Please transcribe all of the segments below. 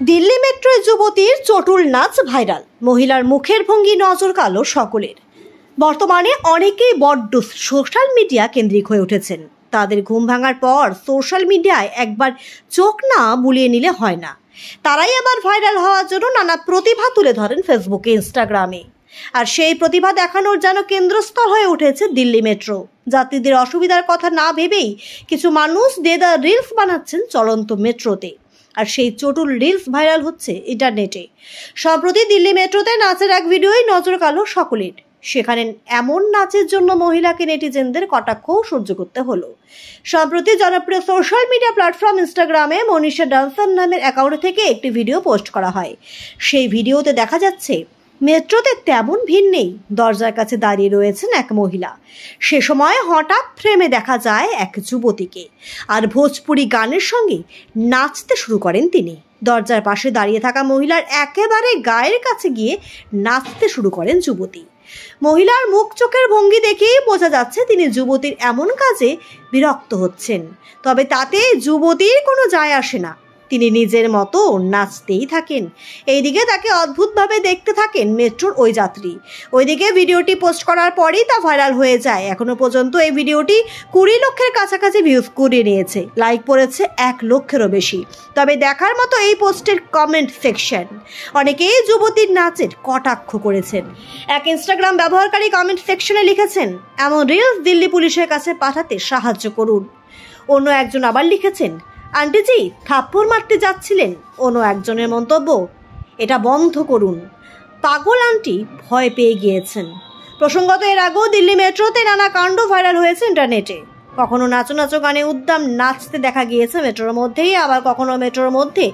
দিল্লি মেট্রোয় যুবতীর চটুল নাচ ভাইরাল, মহিলার মুখের ভঙ্গি নজর কালো সকলের। বর্তমানে অনেকেই বড্ড সোশ্যাল মিডিয়া কেন্দ্রিক হয়ে উঠেছেন। তাদের ঘুম ভাঙার পর সোশ্যাল মিডিয়ায় একবার চোখ না বুলিয়ে নিলে হয় না। তারাই আবার ভাইরাল হওয়ার জন্য নানা প্রতিভা তুলে ধরেন ফেসবুকে, ইনস্টাগ্রামে। আর সেই প্রতিভা দেখানোর যেন কেন্দ্রস্থল হয়ে উঠেছে দিল্লি মেট্রো। যাত্রীদের অসুবিধার কথা না ভেবেই কিছু মানুষ দেদার রিলস বানাচ্ছেন চলন্ত মেট্রোতে। আর সেই চটুল রিলস ভাইরাল হচ্ছে ইন্টারনেটে। সম্প্রতি দিল্লি মেট্রোতে নাচের এক ভিডিওই নজর কালো সকলের। সেখানে এমন নাচের জন্য মহিলাকে নেটিজেনদের কটাক্ষও সহ্য করতে হলো। সম্প্রতি জনপ্রিয় সোশ্যাল মিডিয়া প্ল্যাটফর্ম ইনস্টাগ্রামে মনীষা ডান্সার নামের অ্যাকাউন্ট থেকে একটি ভিডিও পোস্ট করা হয়। সেই ভিডিওতে দেখা যাচ্ছে মেট্রোতে তেমন ভিড় নেই, দরজার কাছে দাঁড়িয়ে রয়েছেন এক মহিলা। সে সময় হঠাৎ ফ্রেমে দেখা যায় এক যুবতীকে, আর ভোজপুরি গানের সঙ্গে নাচতে শুরু করেন তিনি। দরজার পাশে দাঁড়িয়ে থাকা মহিলার একেবারে গায়ের কাছে গিয়ে নাচতে শুরু করেন যুবতী। মহিলার মুখ চোখের ভঙ্গি দেখেই বোঝা যাচ্ছে তিনি যুবতীর এমন কাজে বিরক্ত হচ্ছেন। তবে তাতে যুবতীর কোনো যায় আসে না, তিনি নিজের মতো নাচতেই থাকেন। এইদিকে তাকে অদ্ভুতভাবে দেখতে থাকেন মেট্রোর ওই যাত্রী। ওইদিকে ভিডিওটি পোস্ট করার পরেই তা ভাইরাল হয়ে যায়। এখনো পর্যন্ত এই ভিডিওটি 20 লক্ষের কাছাকাছি ভিউজ কুড়িয়ে নিয়েছে, লাইক পড়েছে 1 লক্ষেরও বেশি। তবে দেখার মতো এই পোস্টের কমেন্ট সেকশন, অনেকেই যুবতীর নাচের কটাক্ষ করেছেন। এক ইনস্টাগ্রাম ব্যবহারকারী কমেন্ট সেকশনে লিখেছেন, এমন রিলস দিল্লি পুলিশের কাছে পাঠাতে সাহায্য করুন। অন্য একজন আবার লিখেছেন, আন্টিজি থাপ্পড় মারতে যাচ্ছিলেন। অন্য একজনের মন্তব্য, এটা বন্ধ করুন, পাগল আন্টি ভয় পেয়ে গিয়েছেন। প্রসঙ্গত এর আগেও দিল্লি মেট্রোতে নানা কাণ্ড ভাইরাল হয়েছে ইন্টারনেটে। কখনো নাচো নাচো গানে উদ্দাম নাচতে দেখা গিয়েছে মেট্রোর মধ্যেই, আবার কখনো মেট্রোর মধ্যে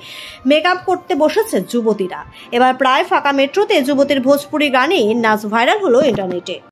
মেকআপ করতে বসেছে যুবতীরা। এবার প্রায় ফাঁকা মেট্রোতে যুবতীর ভোজপুরি গানে নাচ ভাইরাল হলো ইন্টারনেটে।